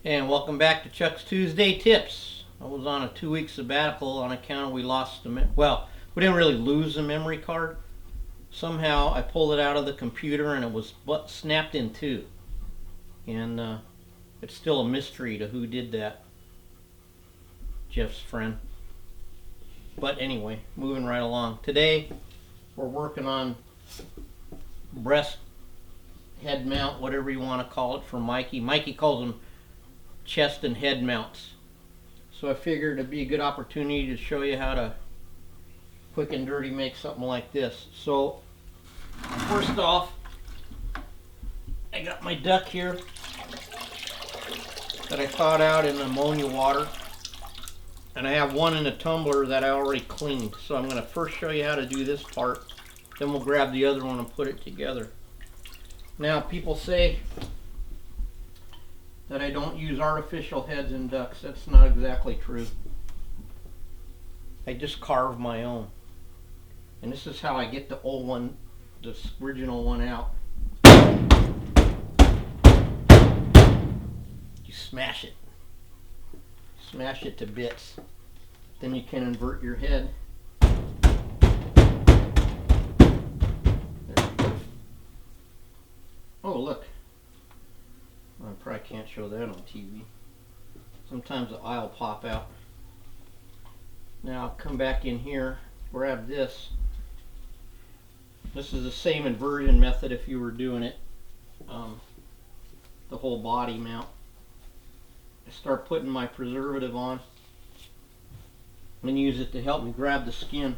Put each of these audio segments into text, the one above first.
And welcome back to Chuck's Tuesday Tips. I was on a 2-week sabbatical on account of we lost the we didn't really lose the memory card. Somehow I pulled it out of the computer and it was snapped in two. And it's still a mystery to who did that. Jeff's friend. But anyway, moving right along. Today we're working on Brest head mount, whatever you want to call it, for Mikey. Mikey calls them chest and head mounts. So I figured it'd be a good opportunity to show you how to quick and dirty make something like this. So first off, I got my duck here that I thawed out in ammonia water, and I have one in a tumbler that I already cleaned. So I'm going to first show you how to do this part, then we'll grab the other one and put it together. Now, people say that I don't use artificial heads in ducks. That's not exactly true. I just carve my own. And this is how I get the old one, this original one out. You smash it. Smash it to bits. Then you can invert your head. Oh, look. I probably can't show that on TV. Sometimes the eye will pop out. Now I'll come back in here, grab this. This is the same inversion method if you were doing it, the whole body mount. I start putting my preservative on and use it to help me grab the skin,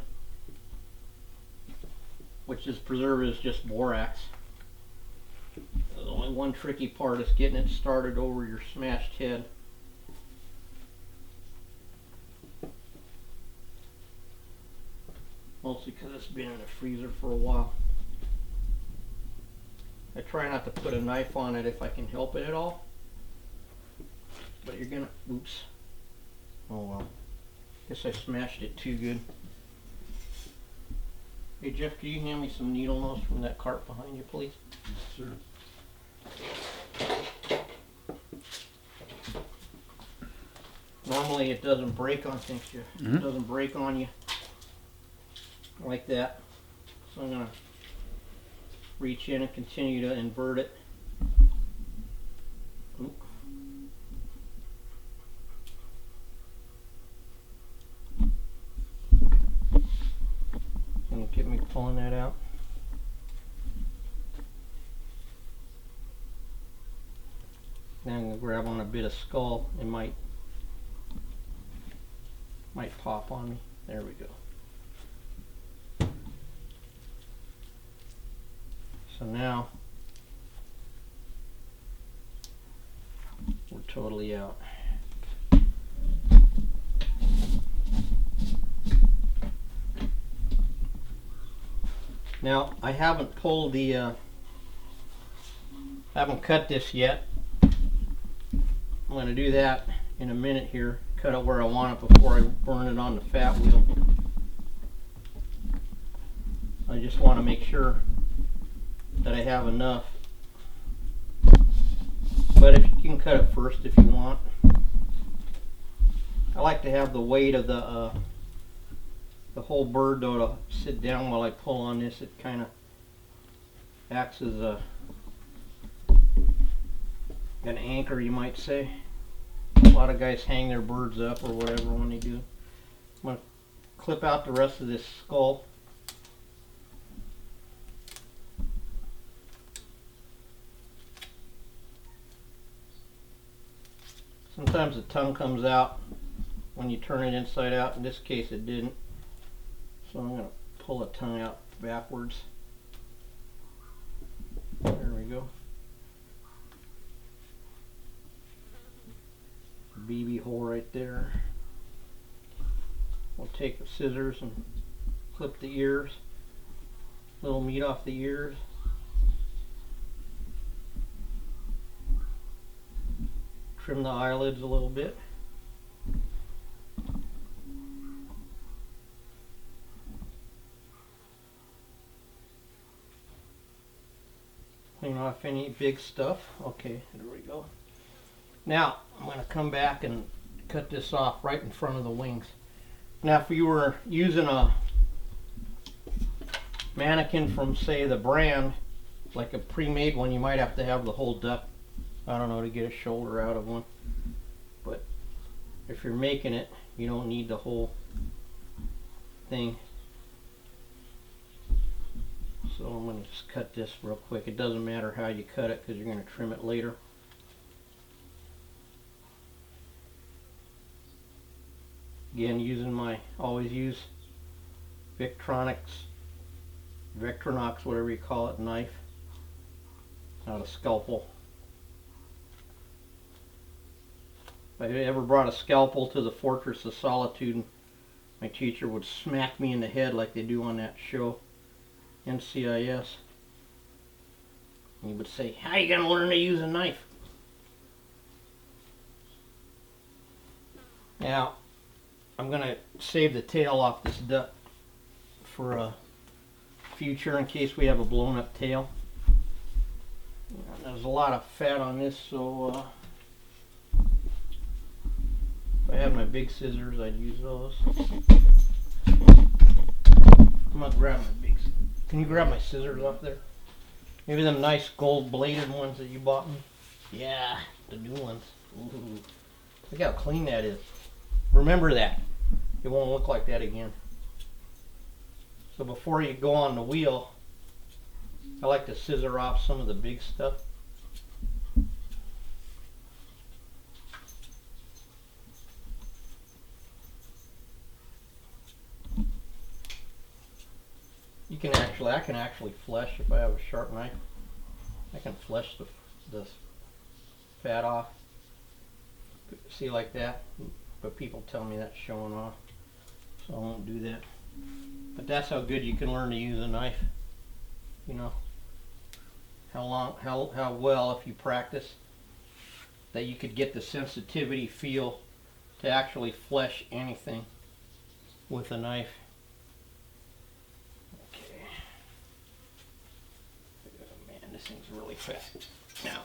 which is preservative is just borax. The only one tricky part is getting it started over your smashed head. Mostly because it's been in the freezer for a while. I try not to put a knife on it if I can help it at all. But you're gonna, oops. Oh well. Guess I smashed it too good. Hey Jeff, can you hand me some needle nose from that cart behind you, please? Yes, sir. Normally it doesn't break on things. It doesn't break on you like that. So I'm gonna reach in and continue to invert it. Oop. Can you get me pulling that out? Now I'm going to grab on a bit of skull. It might pop on me. There we go. So now we're totally out. Now I haven't pulled the haven't cut this yet. I'm going to do that in a minute here. Cut it where I want it before I burn it on the fat wheel. I just want to make sure that I have enough. But if you can cut it first if you want. I like to have the weight of the whole bird though to sit down while I pull on this. It kind of acts as an anchor, you might say. A lot of guys hang their birds up or whatever when they do. I'm going to clip out the rest of this skull. Sometimes the tongue comes out when you turn it inside out. In this case it didn't. So I'm going to pull the tongue out backwards. There we go. BB hole right there. We'll take the scissors and clip the ears, little meat off the ears. Trim the eyelids a little bit. Clean off any big stuff. Okay, there we go. Now, I'm going to come back and cut this off right in front of the wings. Now if you were using a mannequin from, say, the brand, like a pre-made one, you might have to have the whole duck, I don't know, to get a shoulder out of one. But if you're making it, you don't need the whole thing. So I'm going to just cut this real quick. It doesn't matter how you cut it because you're going to trim it later. Again, always use Victronox, whatever you call it, knife, not a scalpel. If I ever brought a scalpel to the Fortress of Solitude, my teacher would smack me in the head like they do on that show, NCIS. And he would say, "How are you going to learn to use a knife?" Now, I'm going to save the tail off this duck for a future in case we have a blown up tail. There's a lot of fat on this, so if I had my big scissors, I'd use those. I'm going to grab my big scissors. Can you grab my scissors off there? Maybe them nice gold bladed ones that you bought me? Yeah, the new ones. Ooh. Look how clean that is. Remember that. It won't look like that again. So before you go on the wheel, I like to scissor off some of the big stuff. I can actually flesh if I have a sharp knife. I can flesh the fat off. See, like that? But people tell me that's showing off, so I won't do that. But that's how good you can learn to use a knife. You know, how well, if you practice, that you could get the sensitivity feel to actually flesh anything with a knife. Okay. Oh man, this thing's really fat. Now,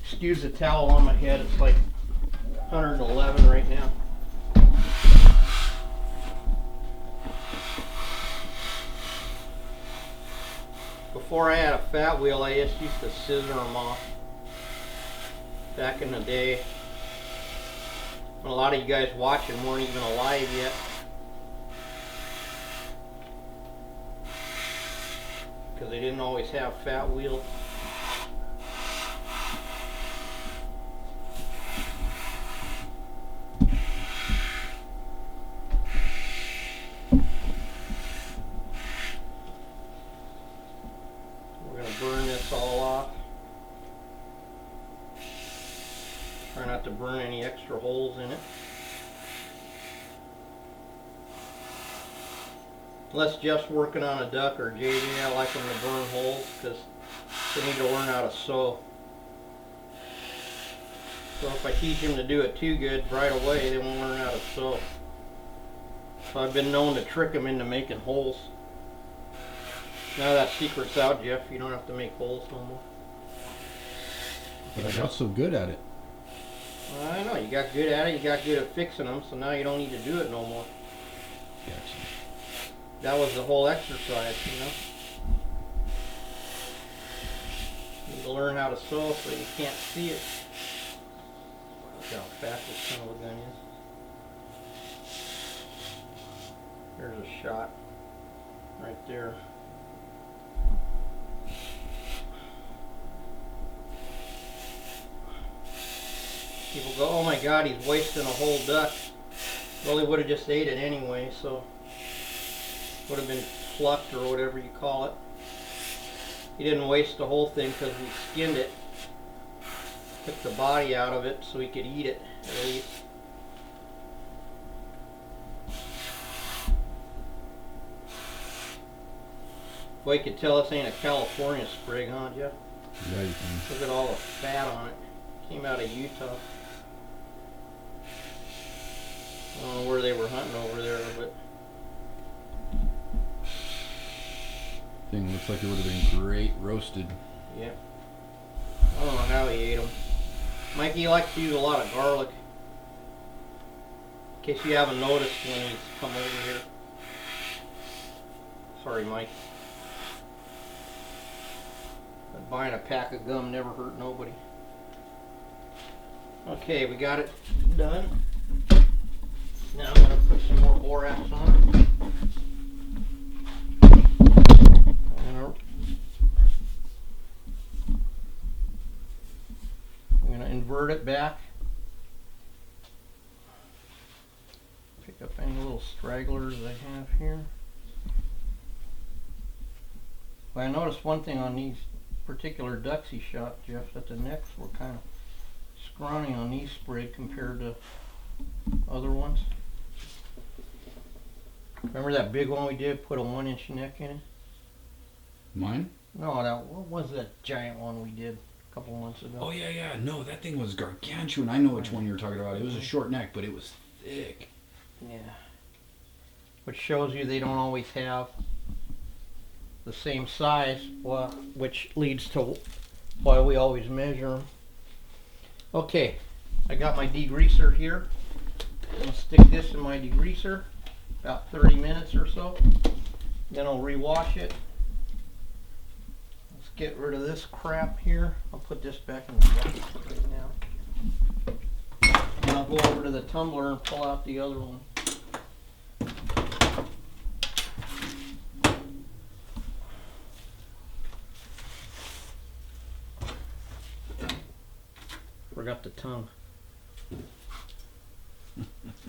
excuse the towel on my head. It's like 111 right now. Before I had a fat wheel, I just used to scissor them off. Back in the day, when a lot of you guys watching weren't even alive yet. Because they didn't always have fat wheels. Burn this all off. Try not to burn any extra holes in it. Unless Jeff's working on a duck or JV, I like them to burn holes because they need to learn how to sew. So if I teach them to do it too good right away, they won't learn how to sew. So I've been known to trick them into making holes. Now that secret's out, Jeff, you don't have to make holes no more. But I got so good at it. Well, I know, you got good at it, you got good at fixing them, so now you don't need to do it no more. Gotcha. That was the whole exercise, you know. You need to learn how to sew so you can't see it. Look how fast this son of a gun is. There's a shot right there. People go, "Oh my God, he's wasting a whole duck." Well, he would have just ate it anyway, so would have been plucked or whatever you call it. He didn't waste the whole thing because we skinned it, took the body out of it so he could eat it at least. Boy, you could tell this ain't a California sprig, huh, Jeff? Yeah, you can. Look at all the fat on it. Came out of Utah. I don't know where they were hunting over there, but Thing looks like it would have been great roasted. yeah. I don't know how he ate them. Mikey likes to use a lot of garlic. In case you haven't noticed when he's come over here. Sorry, Mike. But buying a pack of gum never hurt nobody. Okay, we got it done. Now I'm going to put some more borax on it. I'm going to invert it back. Pick up any little stragglers I have here. Well, I noticed one thing on these particular ducks he shot, Jeff, that the necks were kind of scrawny on these sprig compared to other ones. Remember that big one we did, put a 1-inch neck in it? Mine? No, what was that giant one we did a couple months ago? Oh, yeah. No, that thing was gargantuan. I know which one you were talking about. It was a short neck, but it was thick. Yeah. Which shows you they don't always have the same size, well, which leads to why we always measure them. Okay, I got my degreaser here. I'm going to stick this in my degreaser about 30 minutes or so. Then I'll rewash it. Let's get rid of this crap here. I'll put this back in the bucket right now. And I'll go over to the tumbler and pull out the other one. Forgot the tongue.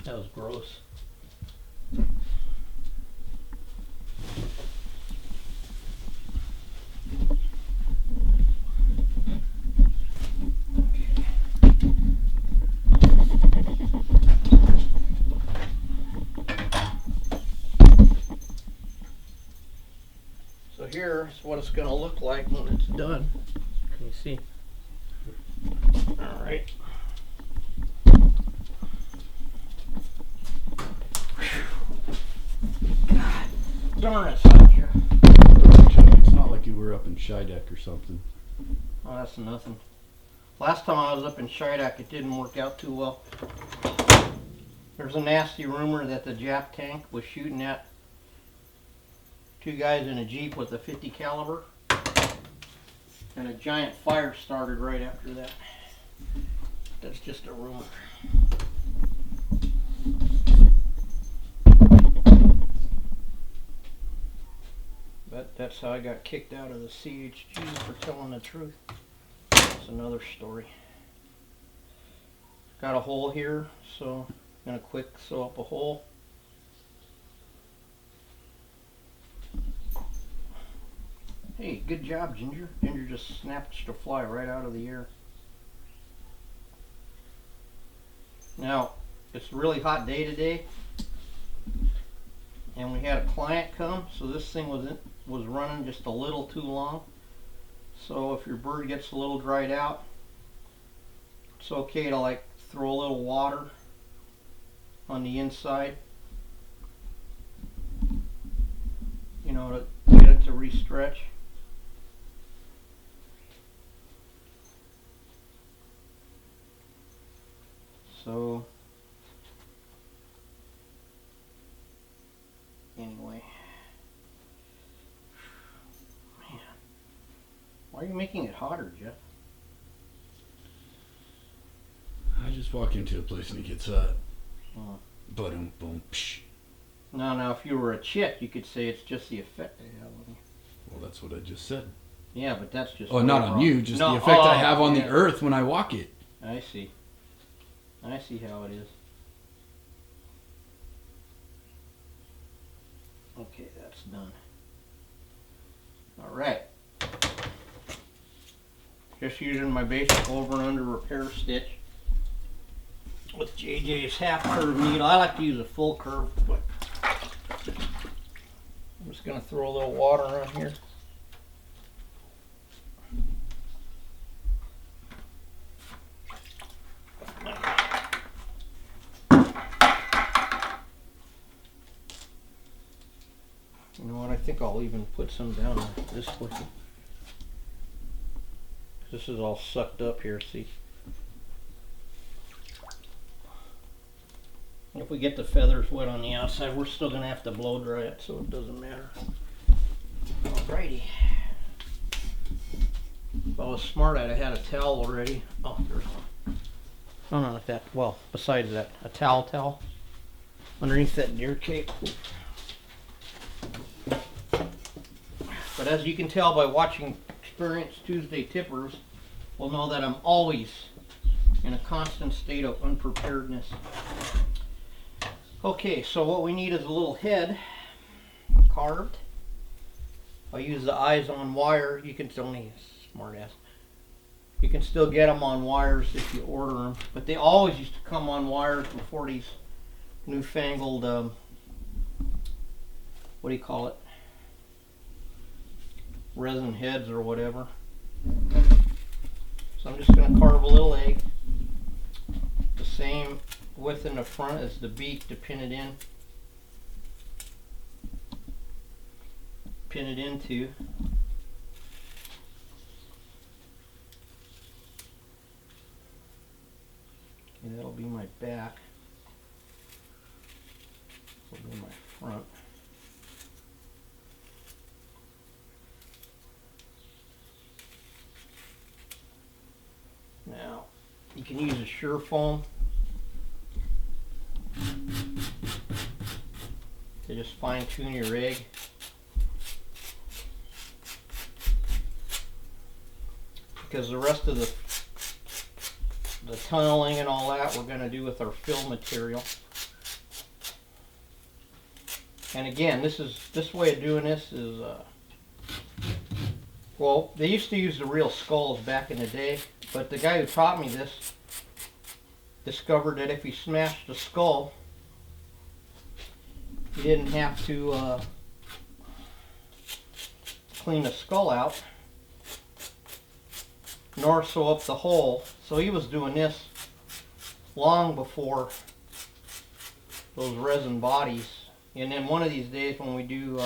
That was gross. So here's what it's going to look like when it's done. Can you see? All right. God darn it, Sancho. It's not like you were up in Shydeck or something. Oh, that's nothing. Last time I was up in Shydeck, it didn't work out too well. There's a nasty rumor that the Jap tank was shooting at 2 guys in a Jeep with a 50 caliber, and a giant fire started right after that. That's just a rumor. But that's how I got kicked out of the CHG for telling the truth. That's another story. Got a hole here, so I'm going to quick sew up a hole. Hey, good job, Ginger. Ginger just snatched a fly right out of the air. Now, it's a really hot day today, and we had a client come, so this thing was running just a little too long. So if your bird gets a little dried out, it's okay to like throw a little water on the inside, you know, to get it to re-stretch. So anyway, man, why are you making it hotter, Jeff? I just walk into a place and it gets hot. Oh. Boom, boom, psh. Now, if you were a chick, you could say it's just the effect they have on you. Well, that's what I just said. Yeah, but that's just. Oh, not on you, just the effect I have on the earth when I walk it. I see. I see how it is. Okay, that's done. Alright. Just using my basic over and under repair stitch with JJ's half curve needle. I like to use a full curve, but I'm just going to throw a little water on here. You know what, I think I'll even put some down this way. This is all sucked up here, see? If we get the feathers wet on the outside, we're still going to have to blow dry it, so it doesn't matter. Alrighty. If I was smart, I'd have had a towel already. Oh, there's one. No, not that. Well, besides that, a towel underneath that deer cake. But as you can tell by watching Experienced Tuesday Tippers, will know that I'm always in a constant state of unpreparedness. Okay, so what we need is a little head carved. I'll use the eyes on wire. You can only smart ass. You can still get them on wires if you order them, but they always used to come on wires before these newfangled what do you call it? Resin heads or whatever. So I'm just going to carve a little egg, the same width in the front as the beak to pin it in. Pin it into. Okay, that'll be my back. That'll be my front. Now, you can use a sure foam to just fine tune your egg. Because the rest of the tunneling and all that we're going to do with our fill material. And again, this way of doing this is well, they used to use the real skulls back in the day, but the guy who taught me this discovered that if he smashed the skull, he didn't have to clean the skull out nor sew up the hole. So he was doing this long before those resin bodies. And then one of these days when we do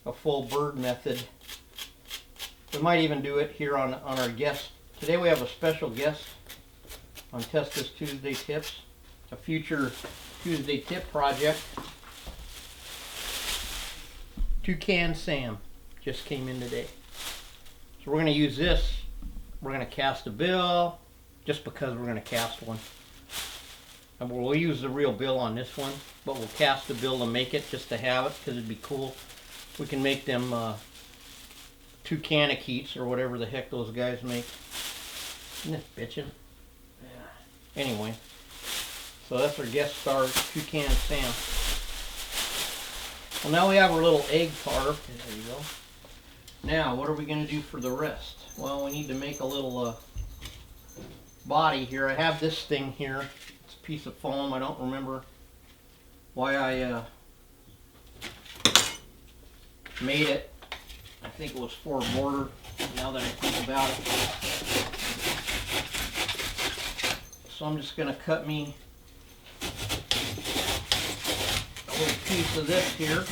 a full bird method, we might even do it here on our guest. Today we have a special guest on Testa's Tuesday Tips, a future Tuesday Tip project. Tucan Sam just came in today. So we're going to use this. We're going to cast a bill just because we're going to cast one. And we'll use the real bill on this one, but we'll cast the bill to make it just to have it because it'd be cool. We can make them Tucanic or whatever the heck those guys make. Isn't it bitchin'? Yeah. Anyway, so that's our guest star, Tucan Sam. Well, now we have our little egg carved. There you go. Now, what are we going to do for the rest? Well, we need to make a little body here. I have this thing here. It's a piece of foam. I don't remember why I made it. I think it was for a border, now that I think about it. So I'm just going to cut me a little piece of this here.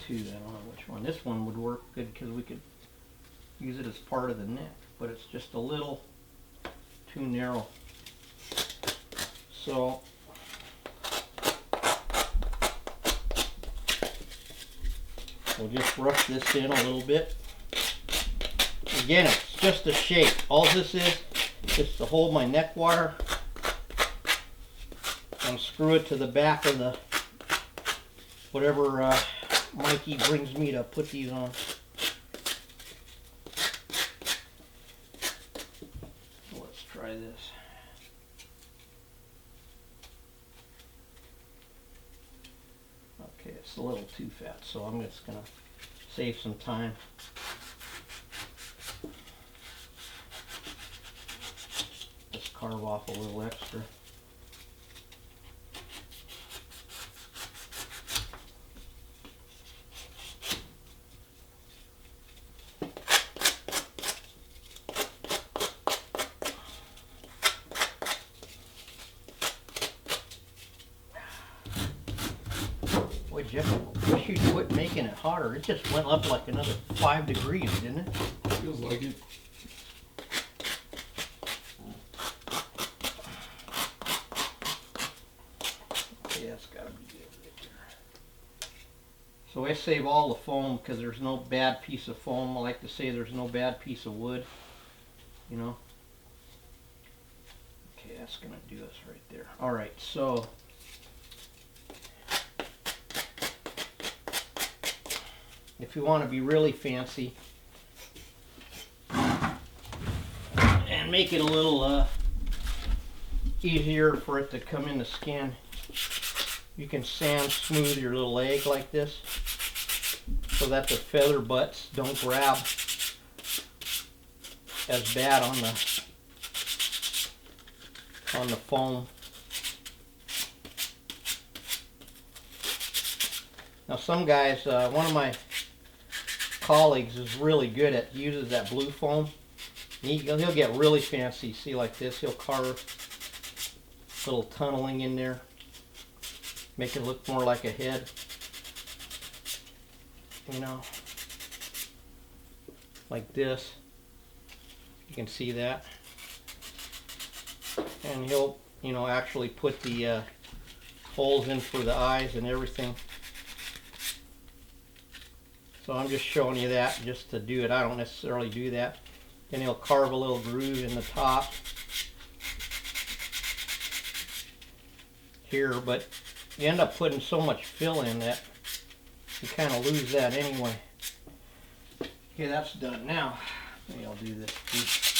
I don't know which one. This one would work good because we could use it as part of the neck, but it's just a little too narrow. So we'll just rush this in a little bit. Again, it's just a shape. All this is just to hold my neck wire and screw it to the back of the whatever Mikey brings me to put these on. Let's try this. Okay, it's a little too fat, so I'm just going to save some time. Just carve off a little extra. Boy, Jeff, I wish you'd quit making it hotter. It just went up like another 5 degrees, didn't it? Feels like it. So I save all the foam because there's no bad piece of foam. I like to say there's no bad piece of wood, you know. Okay, that's gonna do us right there. All right, so if you want to be really fancy and make it a little easier for it to come in the skin, you can sand smooth your little egg like this so that the feather butts don't grab as bad on the foam. Now some guys, one of my colleagues is really good at, uses that blue foam. He'll get really fancy. See, like this, he'll carve little tunneling in there, make it look more like a head, you know, like this. You can see that. And he'll, you know, actually put the holes in for the eyes and everything. So I'm just showing you that just to do it. I don't necessarily do that. Then he'll carve a little groove in the top here, but you end up putting so much fill in that you kind of lose that anyway. Okay, that's done. Now maybe I'll do this too.